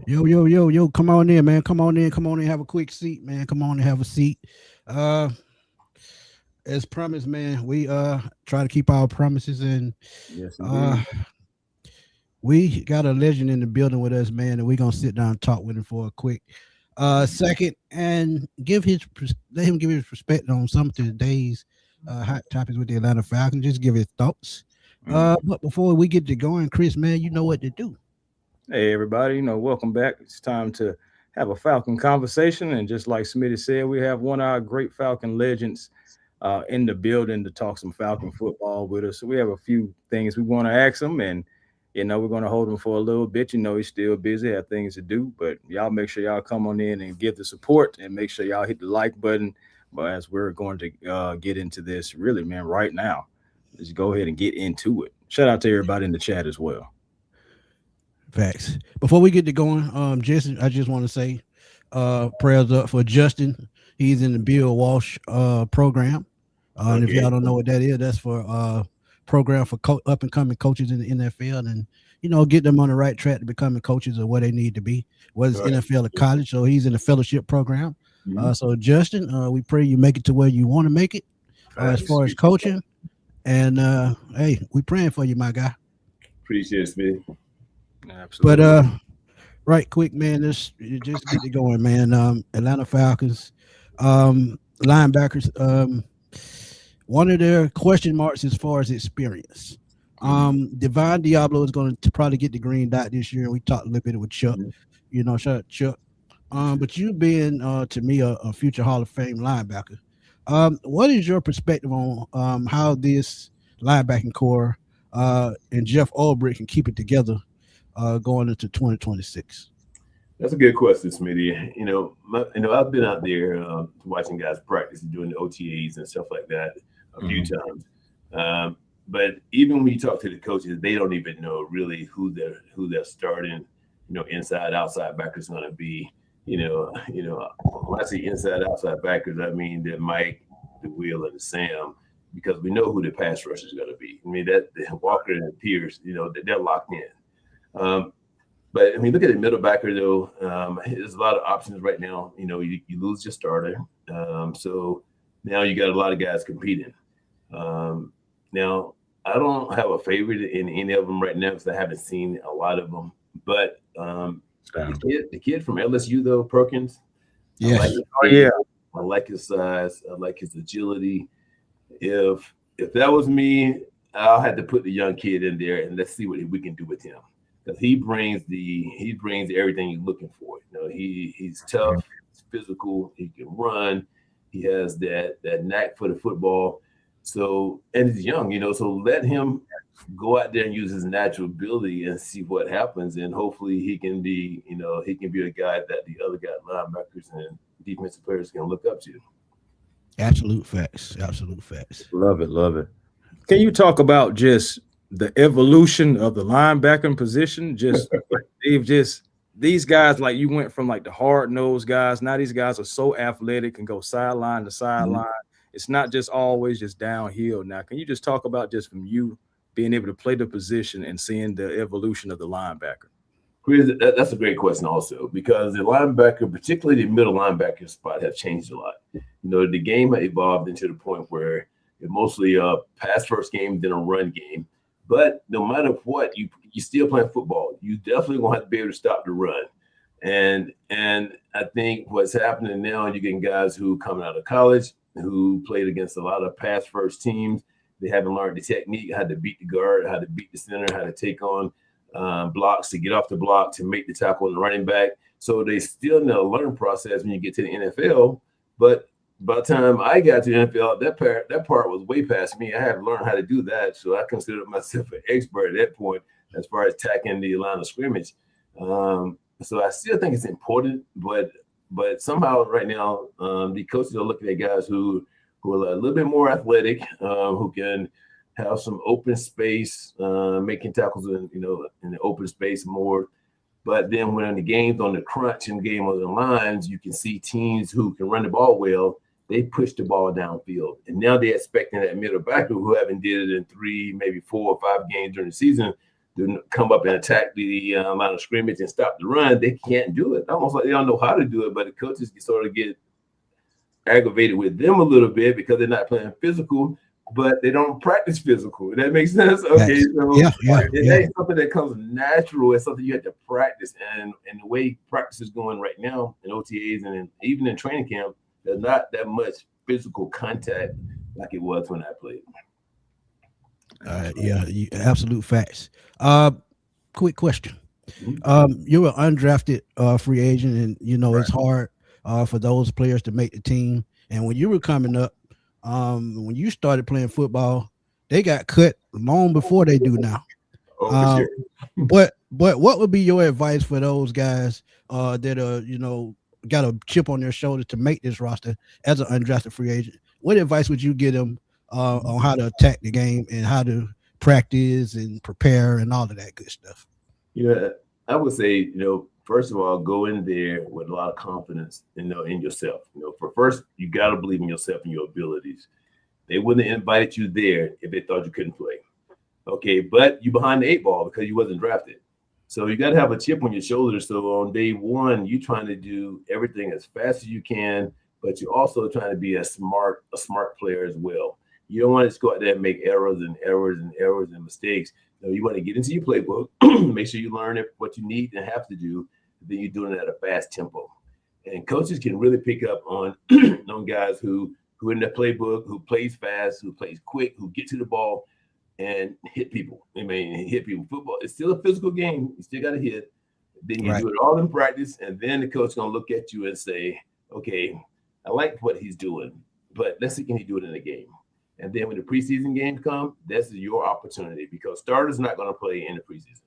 Yo, yo, yo, yo, come on in, man. Come on in, have a quick seat, man. Come on and have a seat. Uh as promised, man, we try to keep our promises and Yes, uh indeed. we got a legend in the building with us, man, and we're gonna sit down and talk with him for a quick second and let him give his perspective on some of today's hot topics with the Atlanta Falcons. Just give his thoughts. Mhm. But before we get to going, Chris, man, you know what to do. Hey, everybody, welcome back. It's time to have a Falcon conversation. And just like Smitty said, we have one of our great Falcon legends in the building to talk some Falcon football with us. So we have a few things we want to ask him, and we're going to hold him for a little bit. He's still busy, have things to do, but y'all make sure y'all come on in and give the support, and make sure y'all hit the like button. But as we're going to get into this, really, man, right now, let's go ahead and get into it. Shout out to everybody in the chat as well. Facts. Before we get to going, Jesse, I just want to say, prayers up for Justin. He's in the Bill Walsh program, and if Okay. y'all don't know what that is, that's for program for up and coming coaches in the NFL, and get them on the right track to becoming coaches of where they need to be, whether it's All right. NFL or college. So he's in the fellowship program. Mhm. So Justin, we pray you make it to where you want to make it as Facts. far as coaching, and hey, we praying for you, my guy. Appreciate it, Smitty. But Absolutely. right quick, man. Just get it going, man. Atlanta Falcons, linebackers. One of their question marks as far as experience. Mhm. Divine Diablo is going to probably get the green dot this year. We talked a little bit with Chuck. Mhm. Shout out Chuck. But you being to me a future Hall of Fame linebacker, what is your perspective on how this linebacking core and Jeff Ulbrich can keep it together going into 2026? That's a good question, Smitty. I've been out there watching guys practice and doing the OTAs and stuff like that a few Mhm. times. Um, but even when you talk to the coaches, they don't even know really who they're starting. Inside outside backers going to be. When I say inside outside backers, I mean the Mike, the Will, and the Sam, because we know who the pass rush is going to be. I mean that Walker and Pierce, they're locked in. Um, But I mean, look at the middle backer though. There's a lot of options right now. You lose your starter, so now you got a lot of guys competing. Now I don't have a favorite in any of them right now because I haven't seen a lot of them. But the Down. kid from LSU though, Perkins, I like Yes. his Oh yeah. speed, I like his size, I like his agility. If that was me, I'll have to put the young kid in there and let's see what we can do with him because he brings everything you're looking for. He's tough, he's physical, he can run, he has that knack for the football. So and he's young, so let him go out there and use his natural ability and see what happens. And hopefully he can be a guy that the other guy linebackers and defensive players can look up to. Absolute facts. Absolute facts. Love it, love it. Can you talk about just the evolution of the linebacking position? Just they've just these guys, like, you went from like the hard nosed guys. Now these guys are so athletic and go sideline to Mhm. sideline. It's not just always just downhill. Now, can you just talk about just from you being able to play the position and seeing the evolution of the linebacker? Chris, that's a great question also because the linebacker, particularly the middle linebacker spot, have changed a lot. The game has evolved into the point where it's mostly a pass first game than a run game. But no matter what, you still playing football. You definitely gonna have to be able to stop the run. And I think what's happening now, you're getting guys who coming out of college who played against a lot of pass first teams. They haven't learned the technique, how to beat the guard, how to beat the center, how to take on blocks, to get off the block, to make the tackle on the running back. So they still in the learning process when you get to the NFL. But by the time I got to the NFL, that part was way past me. I had to learn how to do that. So I considered myself an expert at that point as far as attacking the line of scrimmage. So I still think it's important, but somehow right now the coaches are looking at guys who are a little bit more athletic, who can have some open space, making tackles in the open space more. But then when the game's on the crunch and game on the lines, you can see teams who can run the ball well. They push the ball downfield, and now they're expecting that middle backer who haven't did it in 3, maybe 4 or 5 games during the season to come up and attack the line of scrimmage and stop the run, they can't do it. Almost like they don't know how to do it, but the coaches sort of get aggravated with them a little bit because they're not playing physical, but they don't practice physical. That makes sense? Okay, so that's something that comes natural. It's something you have to practice. And the way practice is going right now in OTAs and even in training camp, there's not that much physical contact like it was when I played. Absolute facts. Quick question. You're an undrafted free agent, and it's hard for those players to make the team. And when you were coming up, when you started playing football, they got cut long before they do now. For sure. But what would be your advice for those guys that are got a chip on their shoulder to make this roster as an undrafted free agent? What advice would you give them on how to attack the game and how to practice and prepare and all of that good stuff? I would say, first of all, go in there with a lot of confidence, in yourself. For first, you got to believe in yourself and your abilities. They wouldn't have invited you there if they thought you couldn't play. Okay, but you behind the 8 ball because you wasn't drafted. So you got to have a chip on your shoulder. So on day one, you're trying to do everything as fast as you can, but you're also trying to be a smart player as well. You don't want to just go out there and make errors and mistakes. You want to get into your playbook, make sure you learn what you need and have to do. Then you're doing it at a fast tempo. And coaches can really pick up on guys who in the playbook, who plays fast, who plays quick, who get to the ball and hit people. Hit people. Football, it's still a physical game. You still got to hit. Then you do it all in practice, and then the coach going to look at you and say, okay, I like what he's doing, but let's see, can he do it in a game? And then when the preseason games come, this is your opportunity because starters are not going to play in the preseason.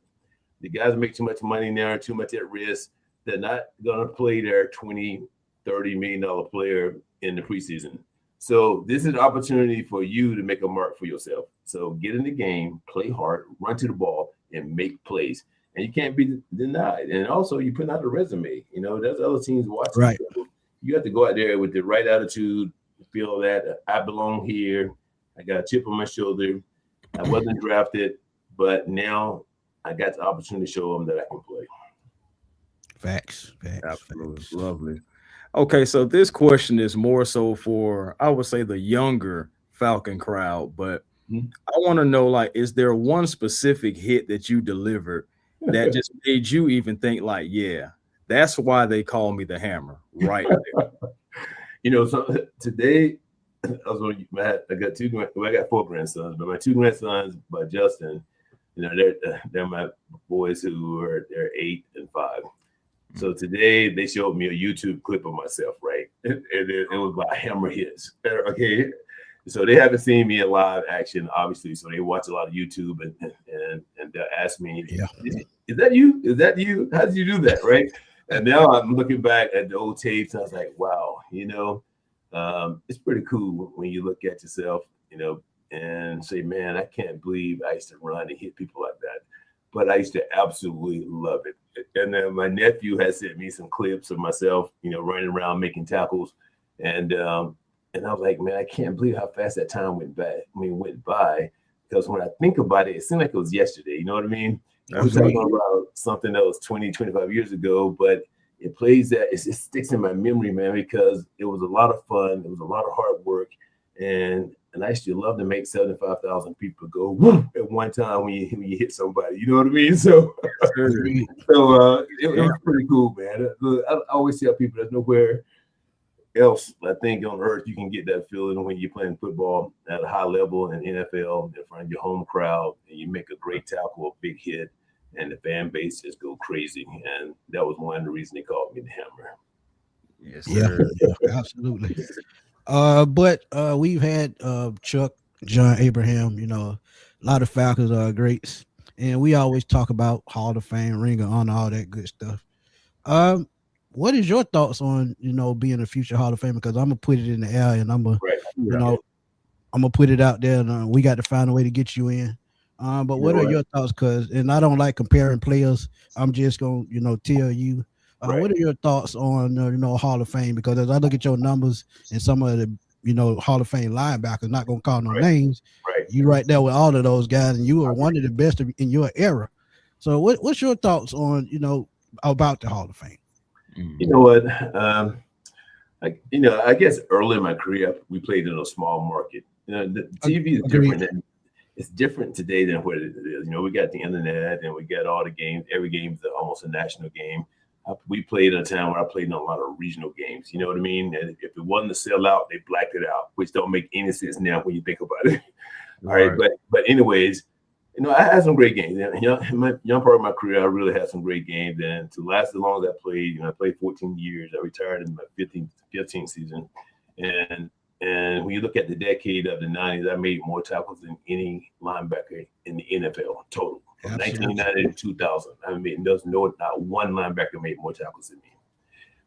The guys make too much money now, too much at risk. They're not going to play their $20, $30 million player in the preseason. So this is an opportunity for you to make a mark for yourself. So get in the game, play hard, run to the ball, and make plays. And you can't be denied. And also, you put out a resume. There's other teams watching. Right. So you have to go out there with the right attitude, feel that I belong here. I got a chip on my shoulder. I wasn't drafted, but now I got the opportunity to show them that I can play. Facts. Absolutely. Lovely. Okay, so this question is more so for, I would say, the younger Falcon crowd, but I want to know, is there one specific hit that you delivered that just made you even think that's why they call me the Hammer right there? So today, I got 4 grandsons, but my 2 grandsons by Justin, they're my boys they're 8 and 5. So today they showed me a YouTube clip of myself, right? And it was about hammer hits. Okay. So they haven't seen me in live action, obviously. So they watch a lot of YouTube and they'll ask me, is that you? Is that you? How did you do that? Right. And now I'm looking back at the old tapes and I was like, wow, it's pretty cool when you look at yourself, and say, man, I can't believe I used to run and hit people like that. But I used to absolutely love it. And then my nephew has sent me some clips of myself, running around making tackles. And I was like, man, I can't believe how fast that time went by. Because when I think about it, it seemed like it was yesterday. You know what I mean? I'm talking about something that was 20, 25 years ago, but it sticks in my memory, man, because it was a lot of fun. It was a lot of hard work. And I used to love to make 75,000 people go whoop at one time when you hit somebody. You know what I mean? So, it was pretty cool, man. I always tell people there's nowhere else, I think, on earth you can get that feeling when you're playing football at a high level in NFL in front of your home crowd and you make a great tackle, a big hit, and the fan base just go crazy. And that was one of the reasons they called me the Hammer. Yes, yeah, absolutely. But we've had Chuck, John Abraham, a lot of Falcons are greats, and we always talk about Hall of Fame, Ring of Honor, all that good stuff. What is your thoughts on being a future Hall of Famer? Because I'm gonna put it in the air, and I'm gonna put it out there, and we got to find a way to get you in. But what are your thoughts? And I don't like comparing players. I'm just gonna tell you. What are your thoughts on Hall of Fame? Because as I look at your numbers and some of the Hall of Fame linebackers, not gonna call no names, you right there with all of those guys, and you were one of the best in your era. So what's your thoughts on about the Hall of Fame? You know what? I guess early in my career, we played in a small market. The TV is different. It's different today than what it is. We got the internet and we got all the games. Every game is almost a national game. We played at a time where I played in a lot of regional games. You know what I mean? And if it wasn't to sell out, they blacked it out, which don't make any sense now when you think about it. All right. But anyways, I had some great games. In my young part of my career, I really had some great games. And to last as long as I played, I played 14 years. I retired in my 15th season. And when you look at the decade of the 90s, I made more tackles than any linebacker in the NFL total. From 1990 to 2000, not one linebacker made more tackles than me.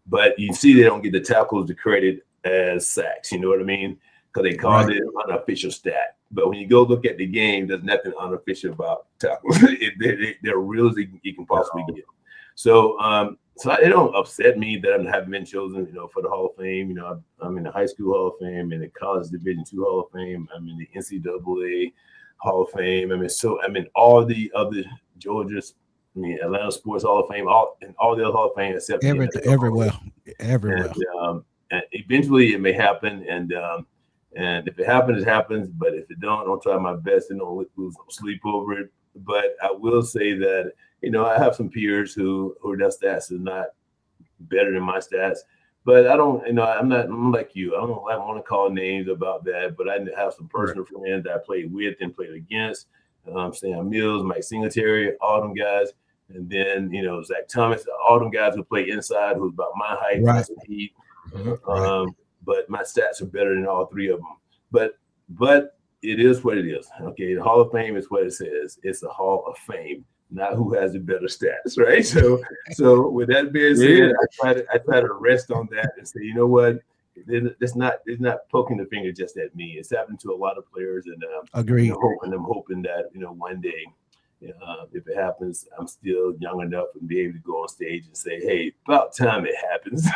But you see, they don't get the tackles the credit as sacks. You know what I mean? Because they called it an unofficial stat. But when you go look at the game, there's nothing unofficial about tackles. They're real as you can possibly get. So it don't upset me that I haven't been chosen, for the Hall of Fame. I'm in the high school Hall of Fame, in the college Division II Hall of Fame. I'm in the NCAA Hall of Fame. I'm in all the other Georgia's, Atlanta Sports Hall of Fame, all the other Hall of Fame except everywhere. And eventually it may happen, and if it happens, it happens. But if it don't, I'll try my best and don't lose sleep over it. But I will say that I have some peers who their stats is not better than my stats. But I don't, I'm like you. I don't want to call names about that. But I have some personal friends that I played with and played against. Sam Mills, Mike Singletary, all them guys. And then, Zach Thomas, all them guys who play inside, who's about my height, heat. But my stats are better than all three of them. But it is what it is. Okay, the Hall of Fame is what it says. It's a Hall of Fame, not who has the better stats, right? So with that being said, I try to rest on that and say, you know what? It's not poking the finger just at me. It's happening to a lot of players, and agreed. I'm hoping that one day, if it happens, I'm still young enough and be able to go on stage and say, "Hey, about time it happens."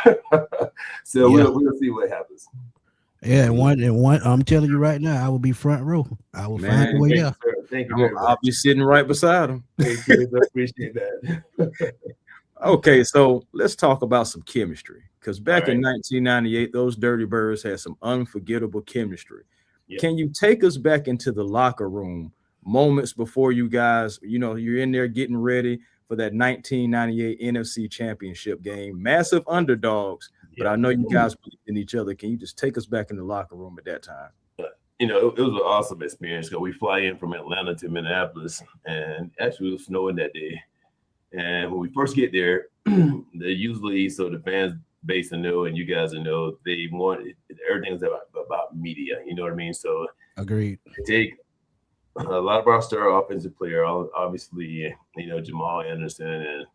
So we'll see what happens. Yeah, and one. I'm telling you right now, I will be front row. I will find a way there. Thank you. I'll be sitting right beside him. Thank you. I appreciate that. Okay, so let's talk about some chemistry. Because back in 1998, those Dirty Birds had some unforgettable chemistry. Yeah. Can you take us back into the locker room moments before you guys, you're in there getting ready for that 1998 NFC Championship game? Massive underdogs, but I know you guys believe in each other. Can you just take us back in the locker room at that time? It was an awesome experience because we fly in from Atlanta to Minneapolis, and actually it was snowing that day. And when we first get there, they usually, so the fans base to know, and you guys know, they want everything's about media. You know what I mean? So agreed. They take a lot of our star offensive player, obviously, Jamal Anderson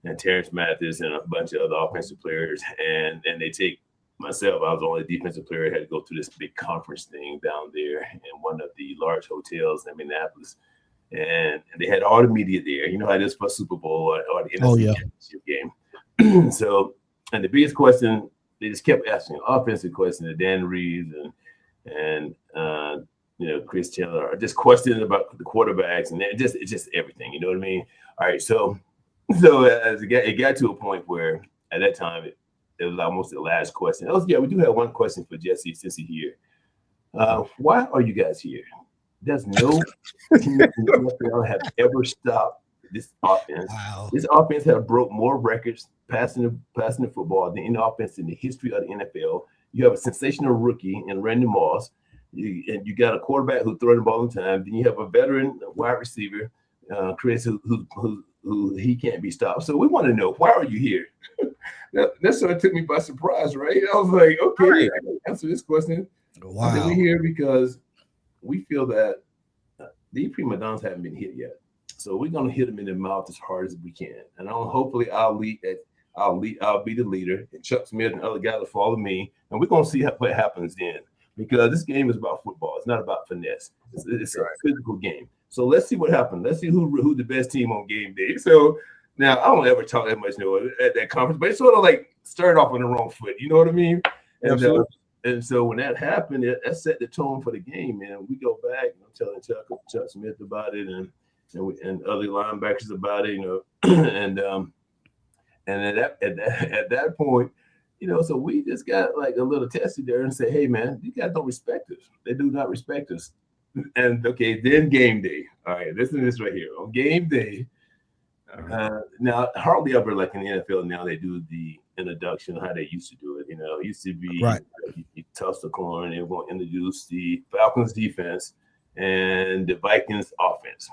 and Terrence Mathis and a bunch of other offensive players, and they take myself. I was the only defensive player. I had to go through this big conference thing down there in one of the large hotels in Minneapolis. And they had all the media there. You know how it is for Super Bowl or the NFC Championship game. So, and the biggest question, they just kept asking offensive questions to Dan Reeves and Chris Taylor, just questions about the quarterbacks, and it's just everything. You know what I mean? All right, so as it got to a point where at that time it was almost the last question. We do have one question for Jesse since he's here. Why are you guys here? There's no team in the NFL have ever stopped this offense. Wow. This offense have broke more records passing the football than any offense in the history of the NFL. You have a sensational rookie in Randy Moss. And you got a quarterback who throws the ball on time. Then you have a veteran wide receiver, Chris, who he can't be stopped. So we want to know, why are you here? That sort of took me by surprise, right? I was like, okay, I can answer this question. Wow. We're here because we feel that the prima donnas haven't been hit yet. So we're going to hit them in the mouth as hard as we can. And hopefully I'll be the leader, and Chuck Smith and other guys will follow me. And we're going to see what happens then. Because this game is about football. It's not about finesse. It's a physical game. So let's see what happens. Let's see who the best team on game day. So now I don't ever talk that much at that conference, but it sort of like started off on the wrong foot. You know what I mean? And so when that happened, that set the tone for the game. And we go back, and I'm telling Chuck Smith about it, and other linebackers about it, and at that point, so we just got like a little testy there and said, hey man, these guys don't respect us. They do not respect us. And okay, then game day. All right, listen to this right here. On game day, now hardly ever like in the NFL now they do the introduction how they used to do it. It used to be Right. You toss the corn and we're going to introduce the Falcons defense and the Vikings offense.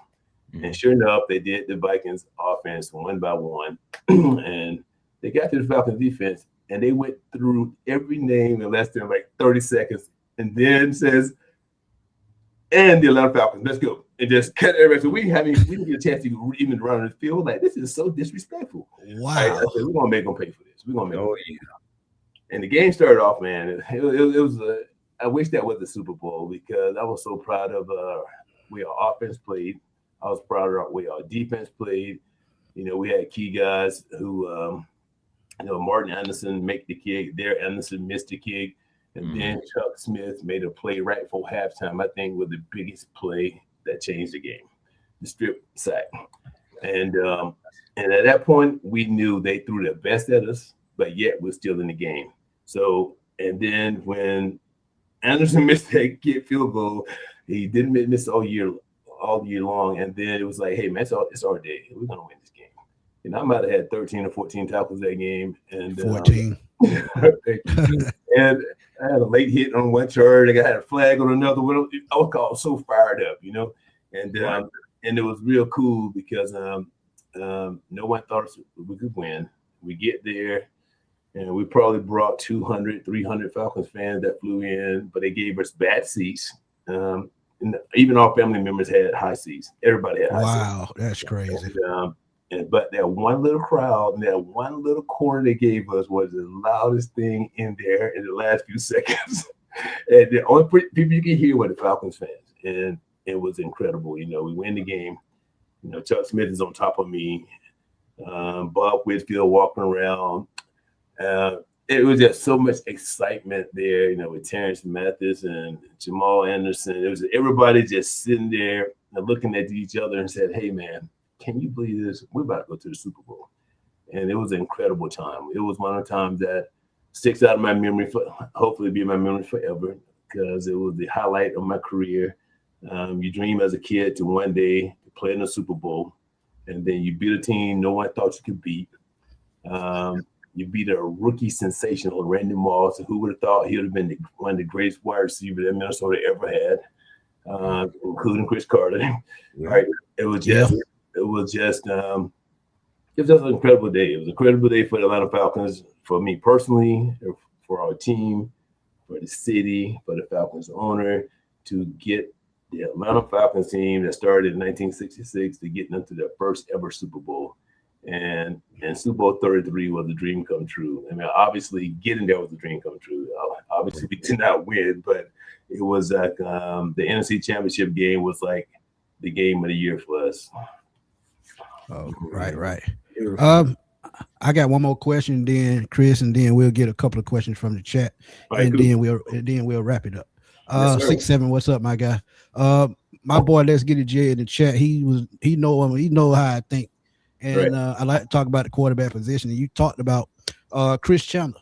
And sure enough, they did the Vikings offense one by one, and they got to the Falcons defense, and they went through every name in less than like 30 seconds, and then says, and the Atlanta Falcons, let's go. And just cut everybody. So we didn't get a chance to even run the field. Like, this is so disrespectful. Wow. I said, we're going to make them pay for this. We're going to make them pay. And the game started off, man. It was I wish that was the Super Bowl because I was so proud of where our offense played. I was proud of the way our defense played. We had key guys who, Martin Anderson make the kick. Dare Anderson missed the kick. And then Chuck Smith made a play right before halftime, I think, was the biggest play that changed the game, the strip sack. And at that point, we knew they threw their best at us, but yet we're still in the game. So, and then when Anderson missed that kick field goal, he didn't miss all year long. And then it was like, hey, man, it's our day. We're going to win this game. I might have had 13 or 14 tackles that game. And 14. And I had a late hit on one charge. I had a flag on another one. I was so fired up, and it was real cool because no one thought we could win. We get there, and we probably brought 200, 300 Falcons fans that flew in, but they gave us bad seats. And even our family members had high seats. Everybody had high seats. Wow, that's crazy. But that one little crowd and that one little corner they gave us was the loudest thing in there in the last few seconds. And the only people you could hear were the Falcons fans. And it was incredible. We win the game. Chuck Smith is on top of me. Bob Whitfield walking around. It was just so much excitement there, with Terrence Mathis and Jamal Anderson. It was everybody just sitting there and looking at each other and said, hey, man, can you believe this? We're about to go to the Super Bowl. And it was an incredible time. It was one of the times that sticks out of my memory, hopefully be in my memory forever, because it was the highlight of my career. You dream as a kid to one day play in the Super Bowl, and then you beat a team no one thought you could beat. You beat a rookie sensational Randy Moss, who would have thought he would have been one of the greatest wide receivers that Minnesota ever had, including Chris Carter. Right? It was just an incredible day. It was an incredible day for the Atlanta Falcons, for me personally, for our team, for the city, for the Falcons owner, to get the Atlanta Falcons team that started in 1966 to get them to their first ever Super Bowl. And Super Bowl 33 was a dream come true. I mean, obviously getting there was a dream come true. Obviously we did not win, but it was like the NFC Championship game was like the game of the year for us. Oh, right. I got one more question, then Chris, and then we'll get a couple of questions from the chat, and then we'll wrap it up. 6-7, what's up, my guy? My boy, let's get it, Jay, in the chat. He know how I think, and I like to talk about the quarterback position. And you talked about Chris Chandler,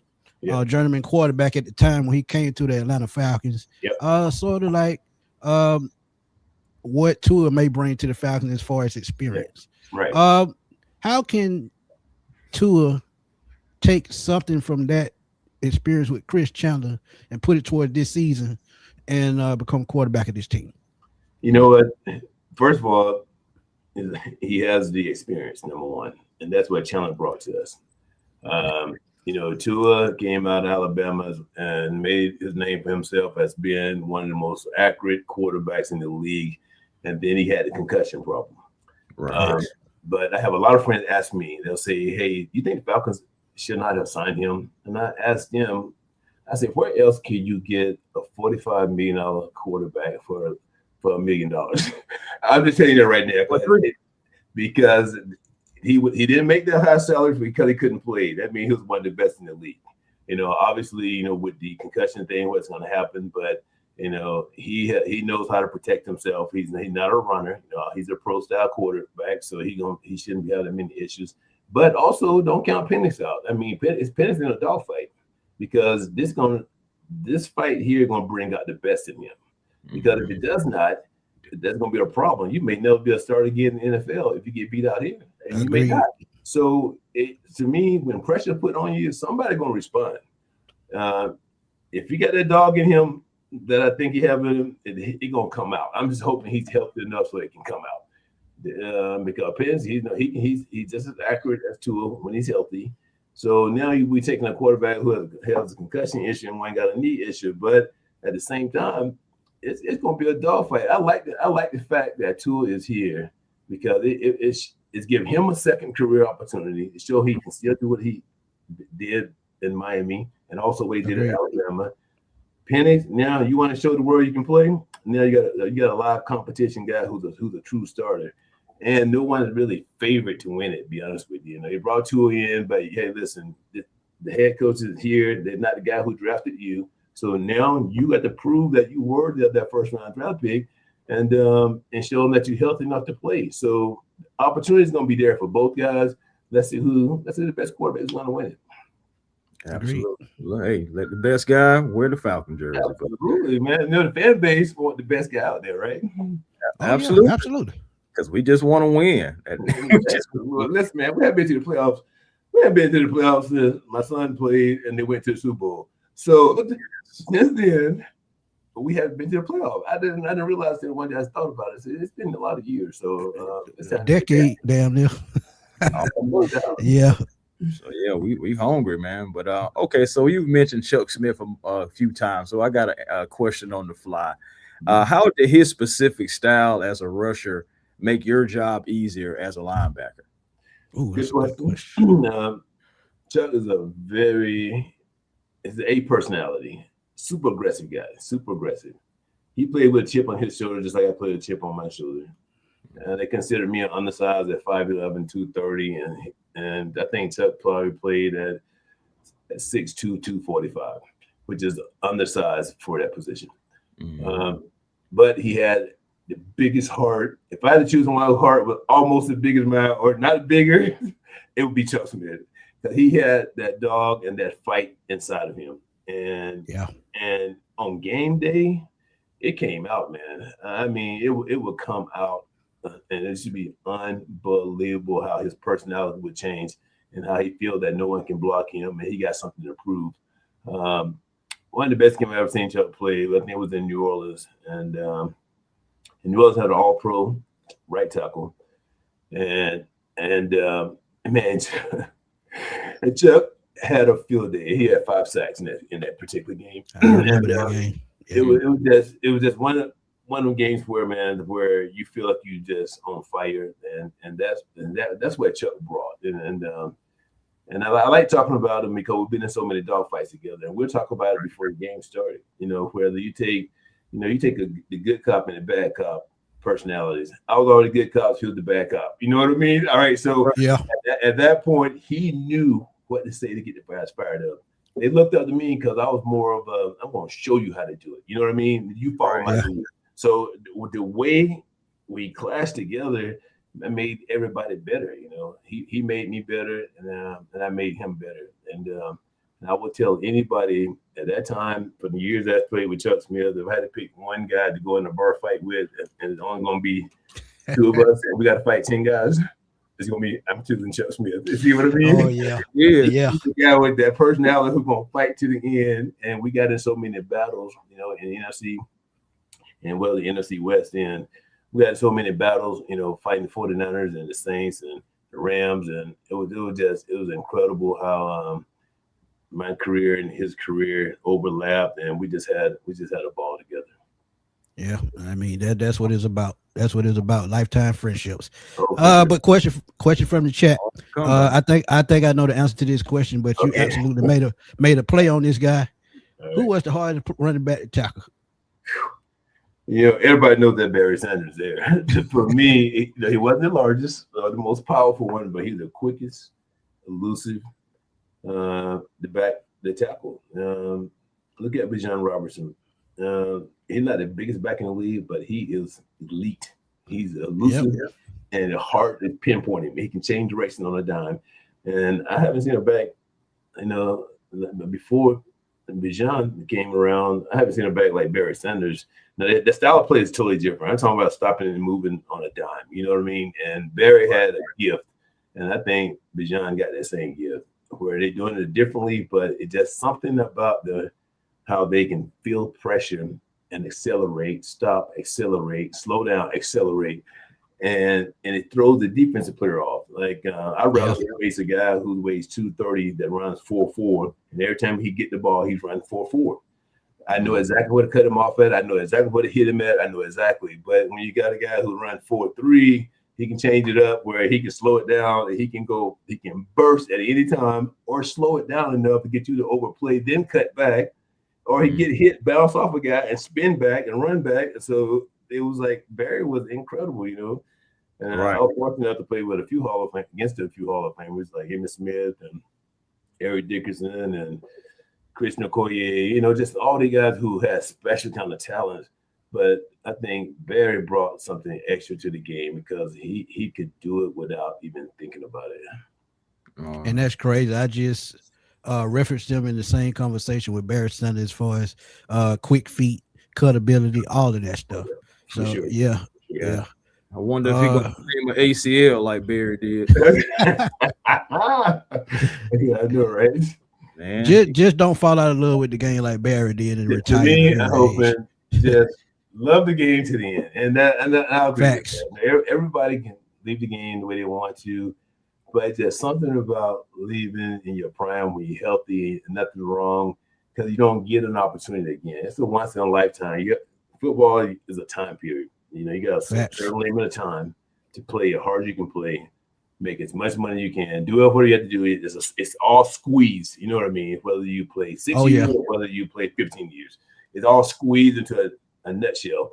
journeyman quarterback at the time when he came to the Atlanta Falcons. Sort of like what Tua may bring to the Falcons as far as experience. Right. How can Tua take something from that experience with Chris Chandler and put it toward this season and become quarterback of this team? You know what? First of all, he has the experience, number one, and that's what Chandler brought to us. Tua came out of Alabama and made his name for himself as being one of the most accurate quarterbacks in the league, and then he had a concussion problem. Right. But I have a lot of friends ask me, they'll say, hey, you think the Falcons should not have signed him? And I asked them, I said, where else can you get a $45 million quarterback for $1 million? I'm just telling you that right now. Because he didn't make that high salary because he couldn't play. That means he was one of the best in the league. Obviously, with the concussion thing, what's going to happen. But You know, he knows how to protect himself. He's not a runner. You know, he's a pro style quarterback, so he shouldn't be having many issues. But also, don't count Penix out. I mean, it's Penix in a dogfight because this fight here gonna bring out the best in him. Because if it does not, that's gonna be a problem. You may never be able to start again in the NFL if you get beat out here, and you may not. So, to me, when pressure put on you, somebody gonna respond. If you got that dog in him that I think he have in him, it gonna come out. I'm just hoping he's healthy enough so it can come out. Because Pence, he's just as accurate as Tua when he's healthy. So now we taking a quarterback who has a concussion issue and one got a knee issue, but at the same time, it's going to be a dogfight. I like the fact that Tua is here because it's giving him a second career opportunity to show he can still do what he did in Miami and also what he did in Alabama. Penix, now you want to show the world you can play. Now you got a live competition guy who's a true starter, and no one is really favored to win it. To be honest with you, you know they brought Tua in, but hey, listen, the head coach is here. They're not the guy who drafted you, so now you got to prove that you were that first round draft pick, and show them that you're healthy enough to play. So opportunity is going to be there for both guys. Let's see the best quarterback is going to win it. Absolutely. Hey, let the best guy wear the Falcon jersey. Absolutely, man. You know, the fan base want the best guy out there, right? Absolutely. Yeah, absolutely. Because we just want to win. Well, listen, man, we haven't been to the playoffs. We haven't been to the playoffs since my son played and they went to the Super Bowl. So since then, we haven't been to the playoffs. I didn't realize that one day I thought about it. So it's been a lot of years. So it's a decade, damn near. Yeah. So yeah, we hungry, man. But okay, so you mentioned Chuck Smith a few times, so I got a question on the fly. How did his specific style as a rusher make your job easier as a linebacker? Ooh, that's a good question. Chuck is is a personality, super aggressive guy, super aggressive. He played with a chip on his shoulder, just like I played a chip on my shoulder. They consider me an undersized at 5'11", 230, and I think Chuck probably played at 6'2", 245, which is undersized for that position. But he had the biggest heart. If I had to choose one heart was almost as big as mine, or not bigger, it would be Chuck Smith. Because he had that dog and that fight inside of him. And on game day, it came out, man. I mean, it would come out. And it should be unbelievable how his personality would change and how he feels that no one can block him and he got something to prove. One of the best games I've ever seen Chuck play, I think it was in New Orleans. And New Orleans had an all-pro right tackle. And man, and Chuck had a field day. He had 5 sacks in that particular game. I remember that game. Yeah. It was just one of them games where you feel like you just on fire, and that's what Chuck brought. And I like talking about him because we've been in so many dogfights together, and we'll talk about it before the game started. You know, whether you take the good cop and the bad cop personalities. I was already good cop, he was the bad cop. You know what I mean? All right, so at that point, he knew what to say to get the guys fired up. They looked up to me because I was more of I'm going to show you how to do it. You know what I mean? You follow my lead. So the way we clashed together, I made everybody better. You know, he made me better, and I made him better. And I would tell anybody at that time, for the years I played with Chuck Smith, if I had to pick one guy to go in a bar fight with, and it's only going to be 2 of us, and we got to fight 10 guys, it's going to be I'm choosing Chuck Smith. You see what I mean? Oh yeah. He's the guy with that personality who's going to fight to the end. And we got in so many battles, you know, in the NFC. And the NFC West end, we had so many battles, you know, fighting the 49ers and the Saints and the Rams, and it was incredible how my career and his career overlapped, and we just had a ball together. Yeah, I mean that's what it's about. That's what it's about. Lifetime friendships. But question from the chat. I think I know the answer to this question, but you absolutely made a play on this guy. Right. Who was the hardest running back to tackle? You know, everybody knows that Barry Sanders there. For me, he wasn't the largest, the most powerful one, but he's the quickest, elusive, the tackle. Look at Bijan Robertson. He's not the biggest back in the league, but he is elite. He's elusive and hard to pinpoint him. He can change direction on a dime. And I haven't seen a back, before Bijan came around, I haven't seen a back like Barry Sanders. Now, the style of play is totally different. I'm talking about stopping and moving on a dime. You know what I mean? And Barry had a gift. And I think Bijan got that same gift where they're doing it differently, but it's just something about how they can feel pressure and accelerate, stop, accelerate, slow down, accelerate. And it throws the defensive player off. Like I rather face a guy who weighs 230 that runs 4.4, and every time he get the ball, he's running 4.4. I know exactly what to cut him off at. I know exactly what to hit him at. I know exactly. But when you got a guy who runs 4.3, he can change it up where he can slow it down. And he can burst at any time or slow it down enough to get you to overplay, then cut back, or he get hit, bounce off a guy, and spin back and run back. So it was like Barry was incredible, you know. And I was fortunate enough to play with against a few Hall of Famers like Emmitt Smith and Eric Dickerson and Chris Okoye, you know, just all the guys who had special kind of talents. But I think Barry brought something extra to the game because he could do it without even thinking about it. And that's crazy. I just referenced them in the same conversation with Barry Sanders as far as quick feet, cut ability, all of that stuff. So yeah. I wonder if he gonna claim an ACL like Barry did. Yeah, I know, right? Man. Just don't fall out of love with the game like Barry did and retire. To me, I hope just love the game to the end, and I'll agree with that. Everybody can leave the game the way they want to, but there's something about leaving in your prime when you're healthy and nothing wrong, because you don't get an opportunity again. It's a once in a lifetime. Football is a time period. You know, you got a certain limit of time to play as hard as you can play, make as much money as you can, do whatever you have to do. It's all squeezed. You know what I mean? Whether you play 6 years or whether you play 15 years, it's all squeezed into a nutshell.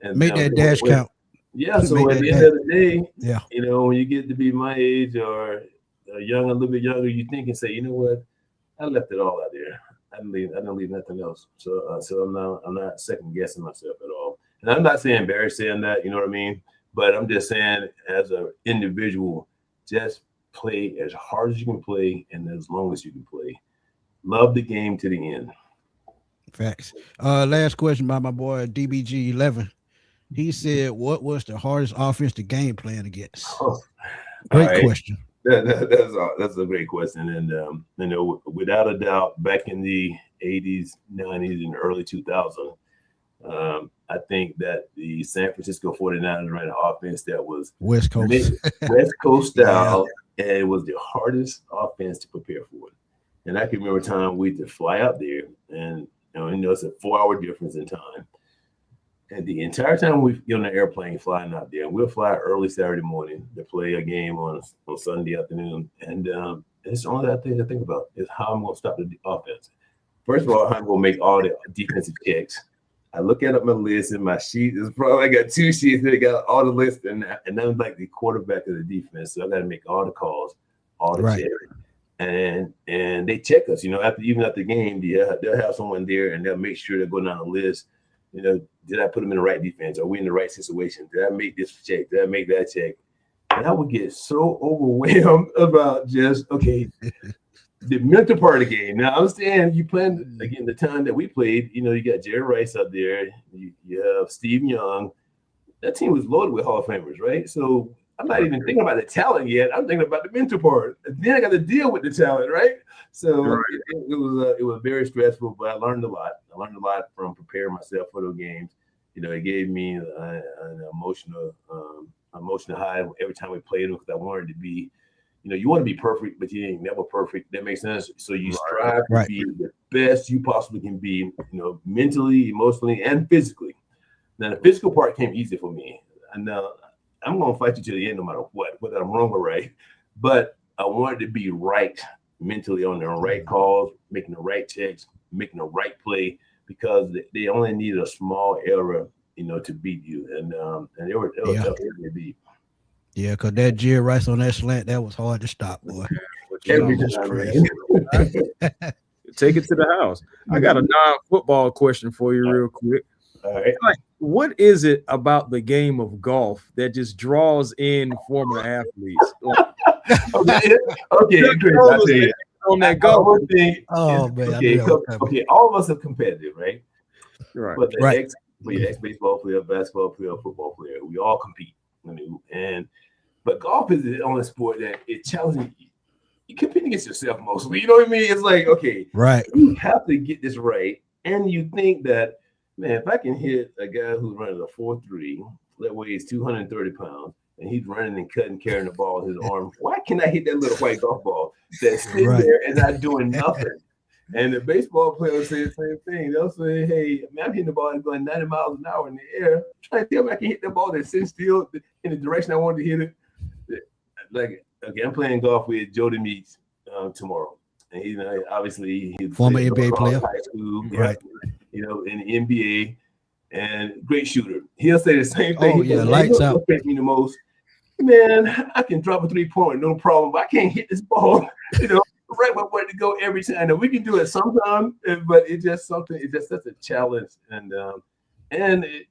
And make that dash count. Yeah. So at the end of the day, you know, when you get to be my age or a little bit younger, you think and say, you know what, I left it all out there. I didn't leave nothing else. So I'm not second guessing myself at all. And I'm not saying Barry saying that, you know what I mean? But I'm just saying as an individual, just play as hard as you can play and as long as you can play. Love the game to the end. Facts. Last question by my boy DBG11. He said, what was the hardest offense to game plan against? Great question. That's a great question. And, you know, without a doubt, back in the 80s, 90s, and early 2000s, I think that the San Francisco 49ers ran an offense that was West Coast style, and it was the hardest offense to prepare for. And I can remember a time we had to fly out there, and you know it's a 4-hour difference in time. And the entire time we get on the airplane flying out there, and we'll fly early Saturday morning to play a game on Sunday afternoon. And it's the only thing I think about is how I'm going to stop the offense. First of all, how I'm going to make all the defensive checks. I look at my list and my sheet is probably I got 2 sheets that got all the lists and I'm like the quarterback of the defense. So I got to make all the calls, all the checks. And they check us, you know, after the game, they'll have someone there and they'll make sure they're going down the list. You know, did I put them in the right defense? Are we in the right situation? Did I make this check? Did I make that check? And I would get so overwhelmed about just, okay, the mental part of the game. Now, I understand you playing, again, the time that we played, you know, you got Jerry Rice out there. You have Steve Young. That team was loaded with Hall of Famers, right? So I'm not even thinking about the talent yet. I'm thinking about the mental part. Then I got to deal with the talent, right? So it was very stressful, but I learned a lot. I learned a lot from preparing myself for those games. You know, it gave me an emotional high every time we played them because I wanted to be. You know, you want to be perfect, but you ain't never perfect. That makes sense. So you strive to be the best you possibly can be, you know, mentally, emotionally, and physically. Now, the physical part came easy for me. And I'm going to fight you to the end no matter what, whether I'm wrong or right. But I wanted to be right mentally on the right calls, making the right checks, making the right play, because they only needed a small error, you know, to beat you. And they were tough to beat. Yeah, because that Jerry Rice on that slant, that was hard to stop, boy. Every time, Take it to the house. I got a non-football question for you real quick. All right. Like, what is it about the game of golf that just draws in former athletes? Like, Okay, Chris, I tell you. on that golf. One thing Oh, is, man, I okay, knew that was coming. okay, all of us are competitive, right? Right. But the Right. ex-baseball player, basketball player, football player, we all compete. I mean, but golf is the only sport that it challenges you. You compete against yourself mostly. You know what I mean? It's like, okay, Right. you have to get this right. And you think that, man, if I can hit a guy who's running a 4.3 that weighs 230 pounds, and he's running and cutting, carrying the ball in his arm, why can't I hit that little white golf ball that's sitting Right. there and not doing nothing? And the baseball players say the same thing. They'll say, hey, man, I'm hitting the ball that's going 90 miles an hour in the air. Trying to tell me I can hit the ball that's sitting still in the direction I wanted to hit it. Like, okay, I'm playing golf with Jody Meeks tomorrow. And he's obviously he's Former NBA player. high school, Right. in the NBA, and great shooter. He'll say the same thing. Oh, yeah, lights out. What me the most, man, I can drop a 3-point, no problem, but I can't hit this ball, right where I want it to go every time. Now, we can do it sometime, but it's just something, it's just such a challenge, and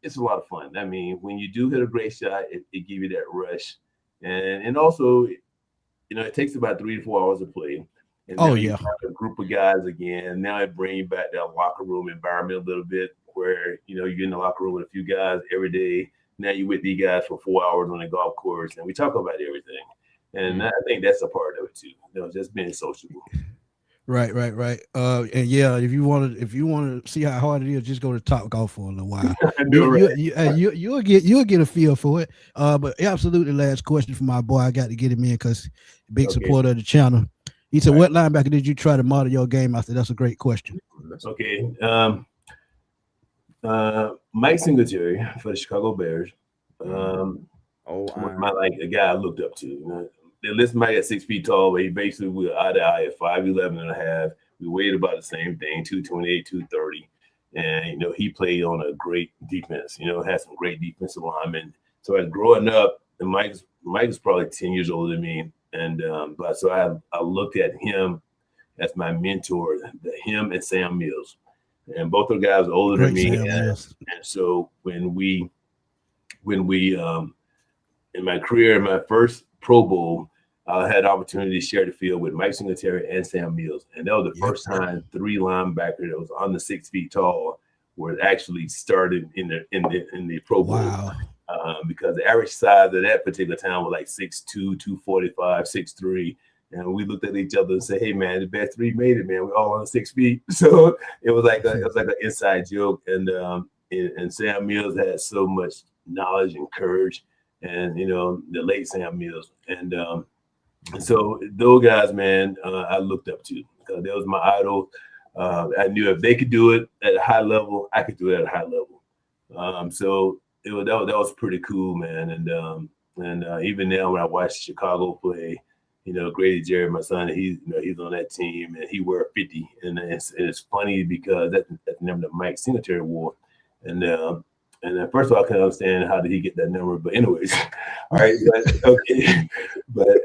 it's a lot of fun. I mean, when you do hit a great shot, it gives you that rush. And also, it takes about 3 to 4 hours to play. And Oh, now yeah. you have a group of guys again. Now it brings you back that locker room environment a little bit where, you're in the locker room with a few guys every day. Now you're with these guys for 4 hours on the golf course, and we talk about everything. And I think that's a part of it too. Just being sociable. Right. And yeah, if you want to see how hard it is, just go to Top Golf for a little while. You'll get a feel for it. But absolutely, last question for my boy. I got to get him in because big supporter of the channel. He said, "What linebacker did you try to model your game after?" That's a great question. Okay. Mike Singletary for the Chicago Bears. A guy I looked up to. They list Mike at 6 feet tall, but he basically was eye to eye at 5'11" and a half. We weighed about the same thing, 228, 230. And, he played on a great defense, had some great defensive linemen. So as growing up, and Mike was probably 10 years older than me. And but so I looked at him as my mentor, him and Sam Mills. And both of the guys are older than me. And so when we in my career, in my first Pro Bowl, I had the opportunity to share the field with Mike Singletary and Sam Mills. And that was the first time 3 linebackers that was under 6 feet tall were actually started in the Pro Bowl. Wow. Because the average size of that particular time was like 6'2", 245, 6'3". And we looked at each other and said, hey, man, the best 3 made it, man. We're all on 6 feet. So it was like an inside joke. And Sam Mills had so much knowledge and courage. And, the late Sam Mills. And so those guys, man, I looked up to because that was my idol. I knew if they could do it at a high level, I could do it at a high level. So that was pretty cool, man. And even now when I watch Chicago play, Grady Jerry, my son, he's on that team and he wear 50. And it's funny because that's the number that Mike Singletary wore. And then first of all, I couldn't understand how did he get that number, but anyways, all right. But okay, but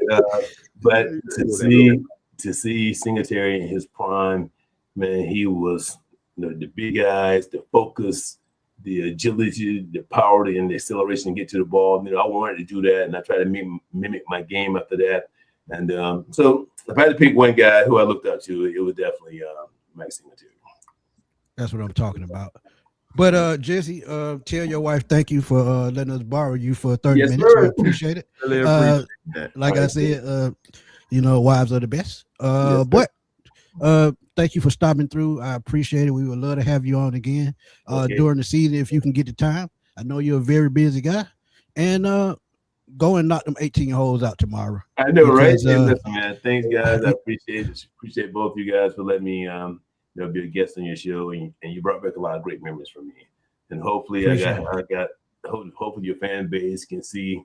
to see Singletary in his prime, man, he was the big eyes, the focus, the agility, the power, and the acceleration to get to the ball. I wanted to do that, and I tried to mimic my game after that. And so if I had to pick one guy who I looked up to, it was definitely Mike Singletary. That's what I'm talking about. But Jesse, tell your wife thank you for letting us borrow you for 30 minutes. Sir. We appreciate it. Really appreciate that. Like I said, wives are the best. But thank you for stopping through. I appreciate it. We would love to have you on again during the season if you can get the time. I know you're a very busy guy. And go and knock them 18 holes out tomorrow. I know, right? Listen, man. Thanks, guys. I appreciate it. Appreciate both of you guys for letting me be a guest on your show, and you brought back a lot of great memories for me. And hopefully, hopefully your fan base can see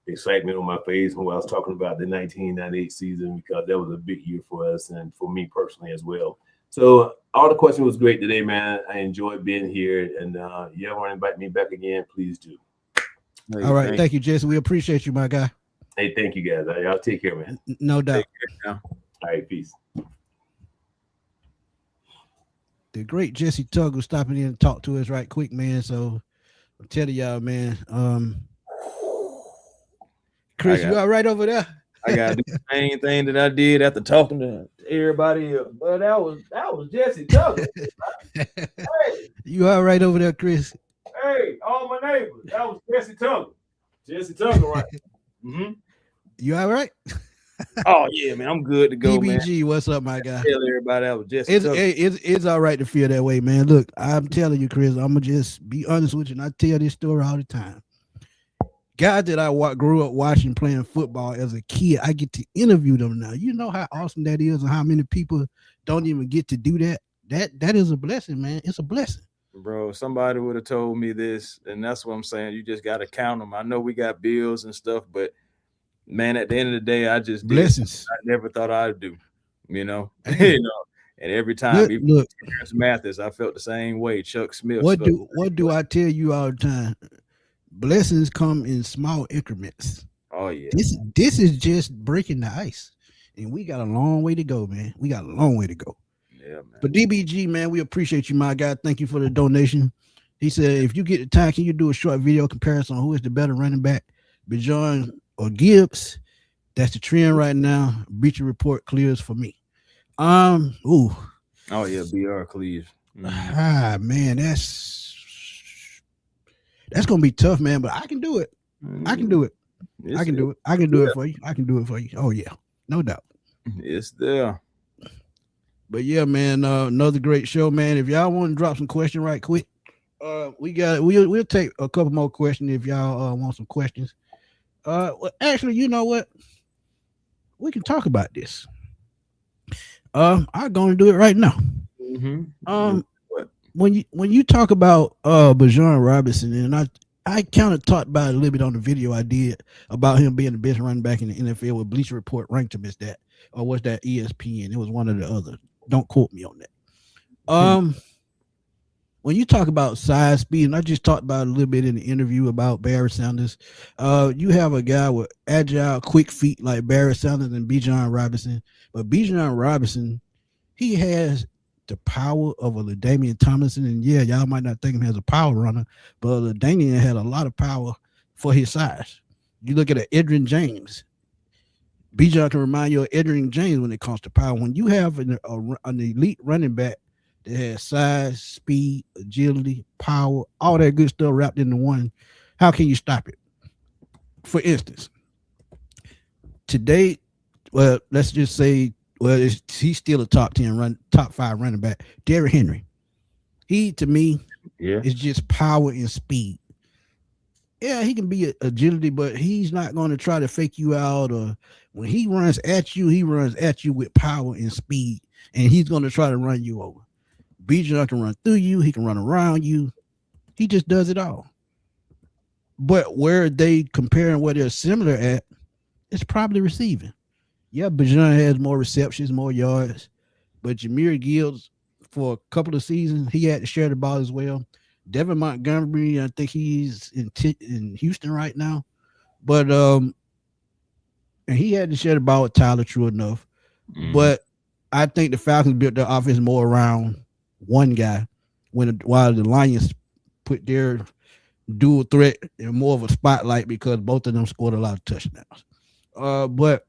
the excitement on my face when I was talking about the 1998 season, because that was a big year for us and for me personally as well. So all the questions was great today, man. I enjoyed being here, and you ever want to invite me back again, please do. Hey, all right, thank you, Jesse. We appreciate you, my guy. Hey, thank you, guys. Y'all take care, man. No doubt. All right, peace. the great Jessie Tuggle stopping in and talk to us right quick, man. So I'm telling y'all, man. Chris, you all right over there? I got the same thing that I did after talking to everybody else. But that was Jessie Tuggle. Hey, You all right over there, Chris? hey, all my neighbors. That was Jessie Tuggle. Jessie Tuggle, right? Mm-hmm. You all right? Oh yeah, man, I'm good to go, man. DBG, what's up, my guy? Tell everybody that was Jessie Tuggle. It's all right to feel that way, man. Look, I'm telling you, Chris, I'm gonna just be honest with you, and I tell this story all the time. Guys that I grew up watching playing football as a kid, I get to interview them now. You know how awesome that is, and how many people don't even get to do that. That is a blessing, man. It's a blessing. Bro, somebody would have told me this, and that's what I'm saying. You just got to count them. I know we got bills and stuff, but man, at the end of the day, I just did Blessings. I never thought I'd do, you know. And every time, Look, Terrence Mathis, I felt the same way. Chuck Smith. what do I tell you all the time? Blessings come in small increments. Oh yeah. This is just breaking the ice, and we got a long way to go, man. We got a long way to go. Yeah, man. But DBG, man, we appreciate you, my guy. Thank you for the donation. He said, if you get the time, can you do a short video comparison on who is the better running back, Bijan or Gibbs? That's the trend right now. Breacher report clears for me. Oh yeah, BR Cleves. Man, that's gonna be tough, man. But I can do it. I can do it. I can do it. I can do it for you. I can do it for you. Oh yeah, no doubt. It's there. But yeah, man, another great show, man. If y'all want to drop some question right quick, we'll take a couple more questions if y'all want some questions. Well, actually, you know what? We can talk about this. I'm gonna do it right now. Mm-hmm. When you talk about Bijan Robinson, and I kind of talked about it a little bit on the video I did about him being the best running back in the NFL, with Bleacher Report ranked him as that, or was that ESPN? It was one of the other. Don't quote me on that. When you talk about size, speed, and I just talked about it a little bit in the interview about Barry Sanders. You have a guy with agile, quick feet like Barry Sanders and Bijan Robinson, but Bijan Robinson, he has the power of a LaDainian Tomlinson, and yeah, y'all might not think him as a power runner, but LaDainian had a lot of power for his size. You look at Edgerrin James. Bijan can remind you of Edgerrin James when it comes to power. When you have an elite running back that has size, speed, agility, power, all that good stuff wrapped into one, how can you stop it? For instance, today, well, let's just say, he's still a top 5 running back. Derrick Henry. He, to me, is just power and speed. Yeah, he can be agility, but he's not going to try to fake you out. Or when he runs at you with power and speed, and he's going to try to run you over. Bijan can run through you. He can run around you. He just does it all. But where they comparing where they're similar at, it's probably receiving. Yeah, Bijan has more receptions, more yards, but Jahmyr Gibbs, for a couple of seasons, he had to share the ball as well. Devin Montgomery, I think he's in Houston right now, but and he had to share the ball with Tyler, true enough. But I think the Falcons built their offense more around one guy, while the Lions put their dual threat in more of a spotlight because both of them scored a lot of touchdowns. But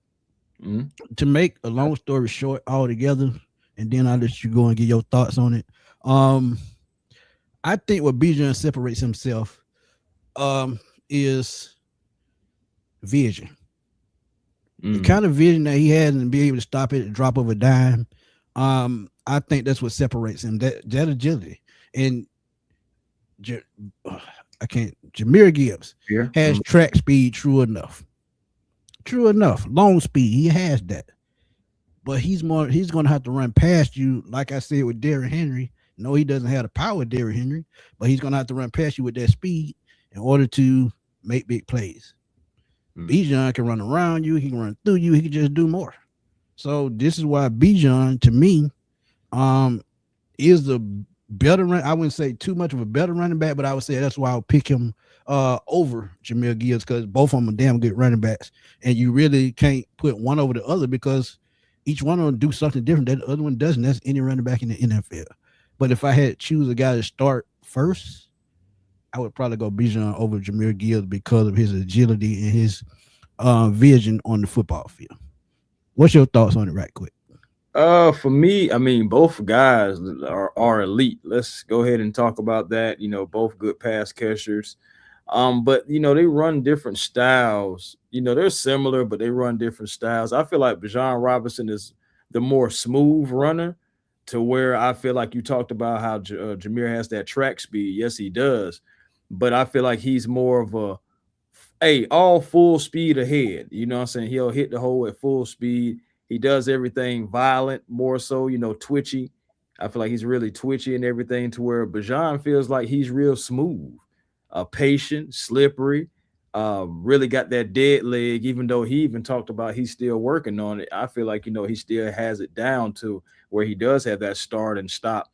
to make a long story short altogether, and then I'll let you go and get your thoughts on it. I think what Bijan separates himself is vision. The kind of vision that he has and be able to stop it at the drop of a dime. I think that's what separates him. That agility. And Jahmyr Gibbs has track speed, true enough. Long speed, he has that. But he's going to have to run past you, like I said with Derrick Henry. No, he doesn't have the power of Derrick Henry, but he's going to have to run past you with that speed in order to make big plays. Bijan can run around you. He can run through you. He can just do more. So this is why Bijan, to me, is the better run. I wouldn't say too much of a better running back, but I would say that's why I'll pick him over Jahmyr Gibbs, because both of them are damn good running backs, and you really can't put one over the other because each one of them do something different that the other one doesn't. That's any running back in the NFL. But if I had to choose a guy to start first, I would probably go Bijan over Jameer Gibbs because of his agility and his vision on the football field. What's your thoughts on it, right quick? For me, I mean, both guys are elite. Let's go ahead and talk about that. Both good pass catchers. But they run different styles. They're similar, but they run different styles. I feel like Bijan Robinson is the more smooth runner, to where I feel like you talked about how Jameer has that track speed. Yes, he does. But I feel like he's more of all full speed ahead. You know what I'm saying? He'll hit the hole at full speed. He does everything violent, more so, twitchy. I feel like he's really twitchy and everything, to where Bijan feels like he's real smooth, patient, slippery, really got that dead leg, even though he even talked about he's still working on it. I feel like, he still has it down to where he does have that start and stop.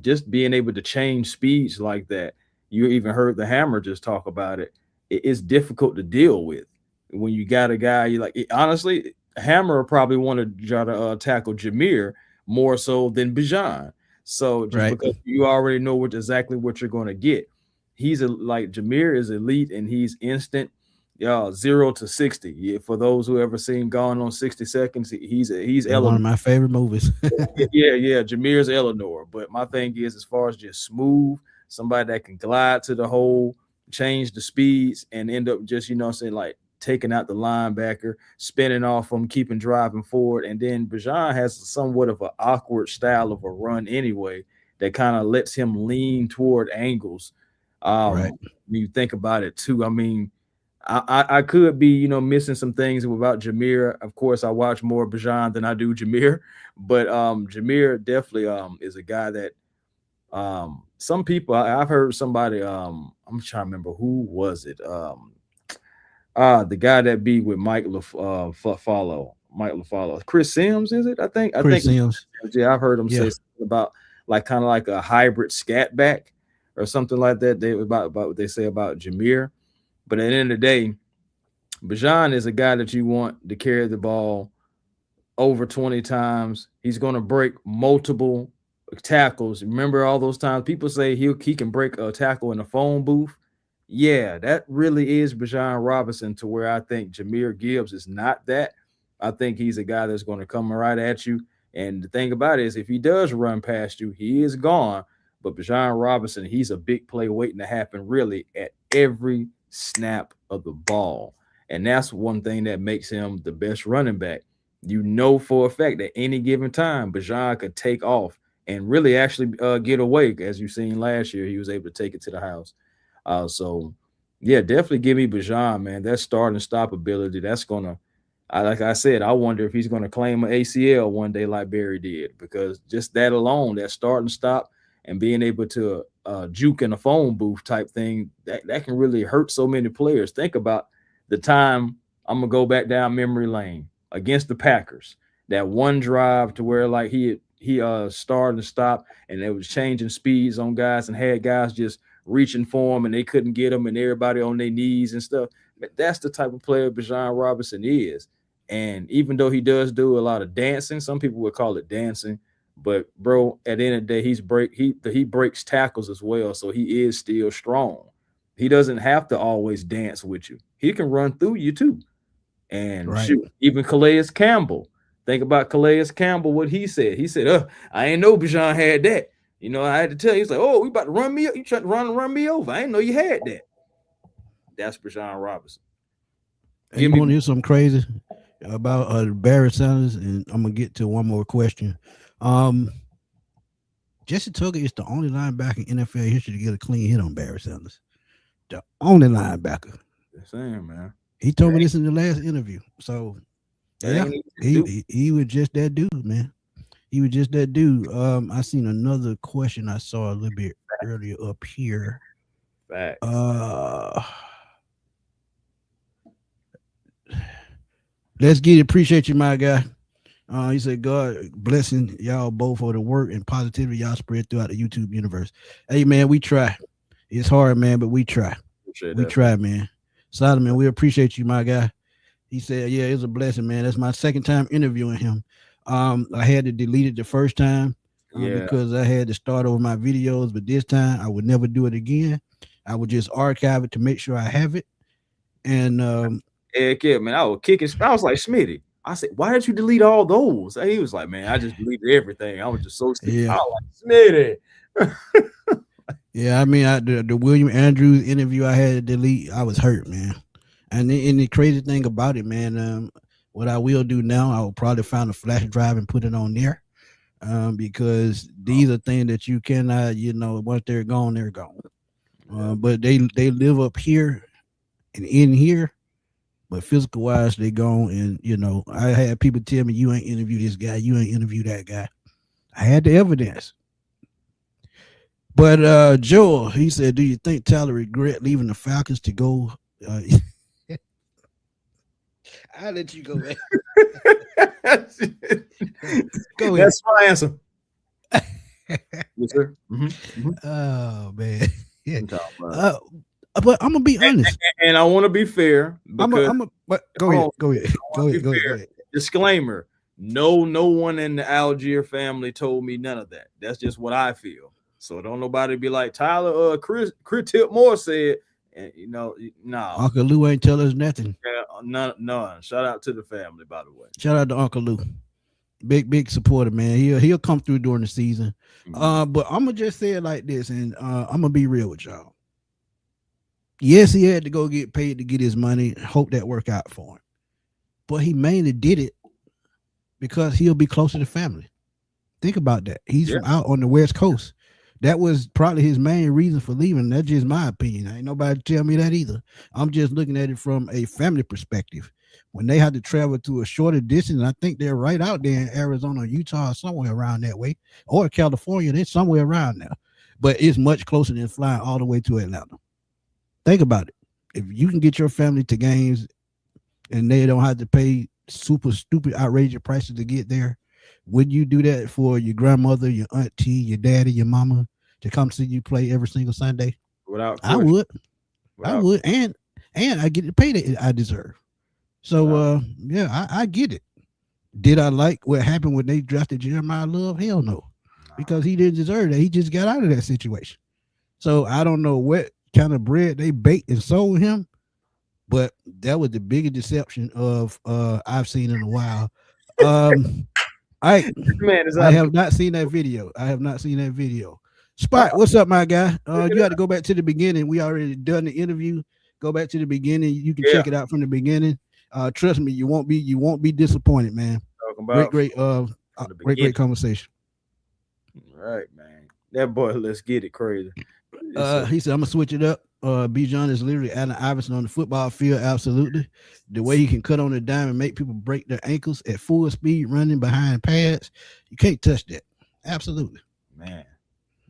Just being able to change speeds like that. You even heard the Hammer just talk about it. It's difficult to deal with when you got a guy you like. Honestly, Hammer probably want to try to tackle Jameer more so than Bijan. So just because you already know exactly what you're going to get. He's like Jameer is elite and he's instant, 0 to 60. Yeah, for those who ever seen Gone on 60 Seconds, he's Eleanor. One of my favorite movies. yeah. Jameer's Eleanor. But my thing is, as far as just smooth, somebody that can glide to the hole, change the speeds, and end up just like taking out the linebacker, spinning off him, keeping driving forward. And then Bijan has somewhat of an awkward style of a run anyway that kind of lets him lean toward angles. When you think about it too, I mean, I could be, missing some things about Jameer. Of course, I watch more Bijan than I do Jameer, but Jameer definitely is a guy that some people I've heard somebody I'm trying to remember who was it. The guy that be with Mike LaFallo, Chris Sims, is it? I think Sims. Yeah, I've heard him say something about kind of like a hybrid scat back or something like that. About what they say about Jameer. But at the end of the day, Bijan is a guy that you want to carry the ball over 20 times. He's going to break multiple tackles. Remember all those times people say he can break a tackle in a phone booth? Yeah, that really is Bijan Robinson, to where I think Jameer Gibbs is not that. I think he's a guy that's going to come right at you. And the thing about it is, if he does run past you, he is gone. But Bijan Robinson, he's a big play waiting to happen really at every snap of the ball. And that's one thing that makes him the best running back. You know for a fact that any given time, Bijan could take off and really actually get away. As you've seen last year, he was able to take it to the house. So, yeah, definitely give me Bijan, man. That start and stop ability, that's going to, like I said, I wonder if he's going to claim an ACL one day like Barry did, because just that alone, that start and stop and being able to juke in a phone booth type thing, that can really hurt so many players. Think about the time, I'm going to go back down memory lane, against the Packers, that one drive to where like he started and stopped and they was changing speeds on guys and had guys just reaching for him and they couldn't get him and everybody on their knees and stuff. But that's the type of player Bijan Robinson is. And even though he does do a lot of dancing, some people would call it dancing, but bro, at the end of the day, he breaks tackles as well. So he is still strong. He doesn't have to always dance with you. He can run through you too. And shoot, even Calais Campbell. Think about Calais Campbell, what he said. He said, I ain't know Bijan had that. I had to tell you, he's like, oh, we about to run me up. You trying to run me over. I didn't know you had that. That's Bijan Robinson. You want to hear something crazy about Barry Sanders? And I'm going to get to one more question. Jessie Tuggle is the only linebacker in NFL history to get a clean hit on Barry Sanders. The only linebacker. The same, man. He told me this in the last interview. So, yeah, he was just that dude, man. He was just that dude. I seen another question I saw a little bit earlier up here. Facts. Let's get it. Appreciate you, my guy. He said, God blessing y'all both for the work and positivity y'all spread throughout the YouTube universe. Hey, man, we try. It's hard, man, but we try. We try, man. Solomon, we appreciate you, my guy. He said, yeah, it's a blessing, man. That's my second time interviewing him. I had to delete it the first time Yeah. because I had to start over my videos, but this time I would never do it again. I would just archive it to make sure I have it. And Heck yeah, man. I was kicking. I was like, Smitty. I said, why did you delete all those? And he was like, man, I just deleted everything. I was just so stupid. yeah, I was like, Smitty. yeah. I mean, the William Andrews interview I had to delete. I was hurt, man. And the crazy thing about it, man, what I will do now, I will probably find a flash drive and put it on there, because these are things that you cannot, once they're gone, they're gone. But they live up here and in here, but physical wise, they gone. And I had people tell me, you ain't interview this guy, you ain't interview that guy. I had the evidence. But Joel, he said, do you think Tyler regret leaving the Falcons to go? I'll let you go, man. Go ahead. That's my answer. Yes, sir. Oh man. Yeah. But But I'm gonna be honest. And I want to be fair. But go ahead. Disclaimer: no one in the Algier family told me none of that. That's just what I feel. So don't nobody be like Tyler. Chris Tip Moore said, and no. Uncle Lou ain't tell us nothing. Yeah, none. Shout out to the family, by the way. Shout out to Uncle Lou. Big supporter, man. He'll come through during the season. But I'm gonna just say it like this, and I'm gonna be real with y'all. Yes, he had to go get paid to get his money. Hope that worked out for him. But he mainly did it because he'll be closer to family. Think about that. He's from out on the West Coast. That was probably his main reason for leaving. That's just my opinion. Ain't nobody tell me that either. I'm just looking at it from a family perspective. When they had to travel to a shorter distance, I think they're right out there in Arizona, Utah, somewhere around that way, or California. They're somewhere around there. But it's much closer than flying all the way to Atlanta. Think about it. If you can get your family to games and they don't have to pay super stupid, outrageous prices to get there, would you do that for your grandmother, your auntie, your daddy, your mama to come see you play every single Sunday? Without question. I would, and I get the pay that I deserve. So I get it. Did I like what happened when they drafted Jeremiah Love? Hell no, because he didn't deserve that. He just got out of that situation. So I don't know what kind of bread they baked and sold him, but that was the biggest deception of I've seen in a while. I have not seen that video. Spot, what's up, my guy? You had to go back to the beginning. We already done the interview. Go back to the beginning. You can check it out from the beginning. Trust me, you won't be disappointed, man. Great conversation. Right, man. That boy, let's get it crazy. He said, I'm gonna switch it up. Bijan is literally Allen Iverson on the football field. Absolutely. The way he can cut on the dime and make people break their ankles at full speed running behind pads. You can't touch that. Absolutely. Man.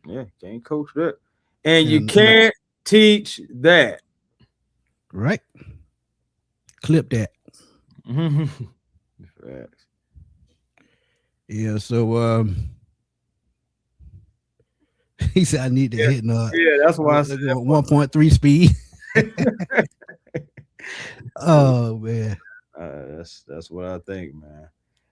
Yeah, can't coach that. And you can't teach that. Right. Clip that. Facts. Yeah, so he said I need to hit that's why I said 1.3 speed. Oh man. That's what I think, man.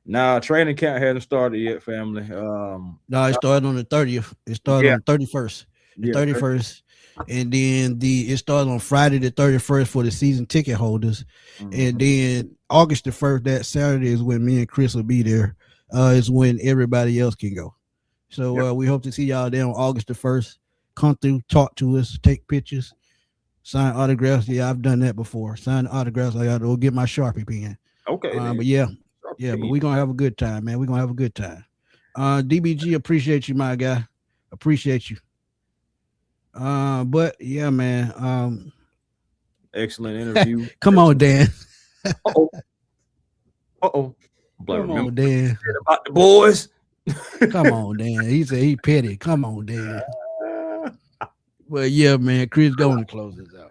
Now training camp hadn't started yet, family. No, it started on the 30th. It started on the 31st. The 31st. And then it started on Friday the 31st for the season ticket holders. And then August the 1st, that Saturday, is when me and Chris will be there. Is when everybody else can go. So we hope to see y'all there on August the 1st. Come through, talk to us, take pictures, sign autographs. Yeah, I've done that before. Sign autographs. I got to go get my Sharpie pen. Okay. But we're going to have a good time, man. We're going to have a good time. DBG, appreciate you, my guy. Appreciate you. But yeah, man. Excellent interview. Come on, Dan. Uh-oh. Come on, Dan. About the boys. Come on, Dan. He said he petty. Come on, Dan. Well, yeah, man. Chris, go and close this out.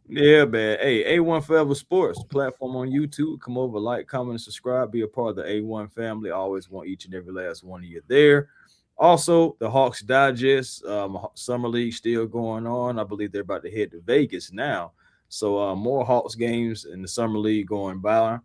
Yeah, man. Hey, A1 Forever Sports platform on YouTube. Come over, like, comment, and subscribe. Be a part of the A1 family. I always want each and every last one of you there. Also, the Hawks Digest Summer League still going on. I believe they're about to head to Vegas now. So more Hawks games in the Summer League going by.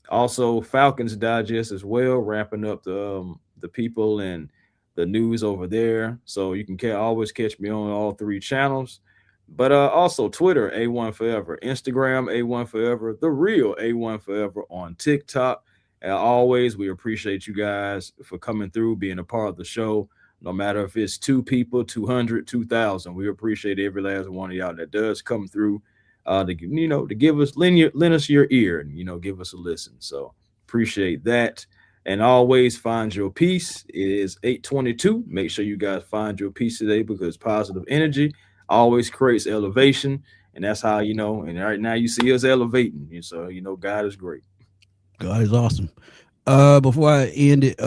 Also, Falcons Digest as well, ramping up the people in the news over there. So you can always catch me on all three channels. But also Twitter, A1 Forever, Instagram, A1 Forever, The Real A1 Forever on TikTok. And always, we appreciate you guys for coming through, being a part of the show. No matter if it's 2 people, 200, 2,000, we appreciate every last one of y'all that does come through to give us, lend us your ear and, give us a listen. So appreciate that. And always find your peace. It is 8:22. Make sure you guys find your peace today, because positive energy always creates elevation. And that's how, and right now you see us elevating. And so, God is great. God is awesome. Before I end it,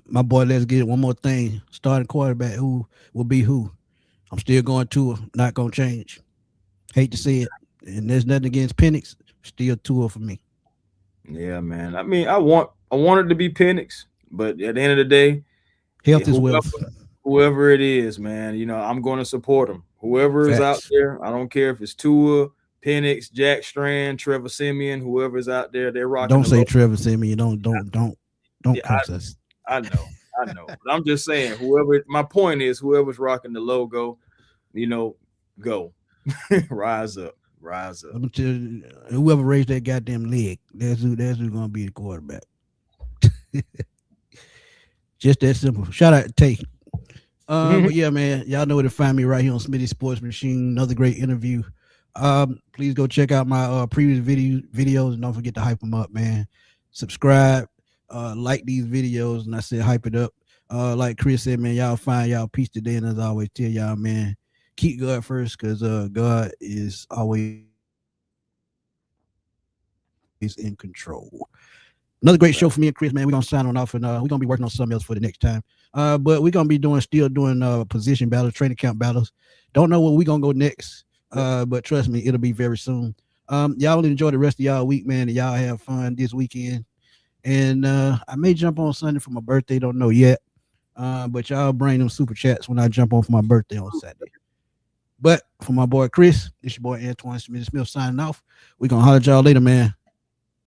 my boy, let's get it one more thing. Starting quarterback, who will be who? I'm still going to, not going to change. Hate to see it. And there's nothing against Penix. Still Tua for me. Yeah, man. I mean, I want it to be Penix, but at the end of the day, health is wealth. Whoever it is, man, I'm going to support him. Whoever is out there, I don't care if it's Tua, Penix, Jack Strand, Trevor Siemian, whoever is out there, they're rocking. Don't say Trevor Siemian. Don't curse us. I know. But I'm just saying, my point is, whoever's rocking the logo, go. Rise up. Whoever raised that goddamn leg, that's who's gonna be the quarterback. Just that simple. Shout out to Tay. But yeah, man, y'all know where to find me right here on Smitty Sports Machine. Another great interview. Please go check out my previous videos and don't forget to hype them up, man. Subscribe, like these videos, and I said hype it up. Like Chris said, man, y'all find y'all peace today, and as I always tell y'all, man, keep God first, because God is always in control. Another great show for me and Chris, man. We're gonna sign on off, and we're gonna be working on something else for the next time. But we're gonna be still doing position battles, training camp battles. Don't know where we're gonna go next, but trust me, it'll be very soon. Y'all enjoy the rest of y'all week, man, and y'all have fun this weekend. And I may jump on Sunday for my birthday, don't know yet. But y'all bring them super chats when I jump on for my birthday on Saturday. But for my boy Chris, it's your boy Antoine Smith signing off. We're gonna holler at y'all later, man.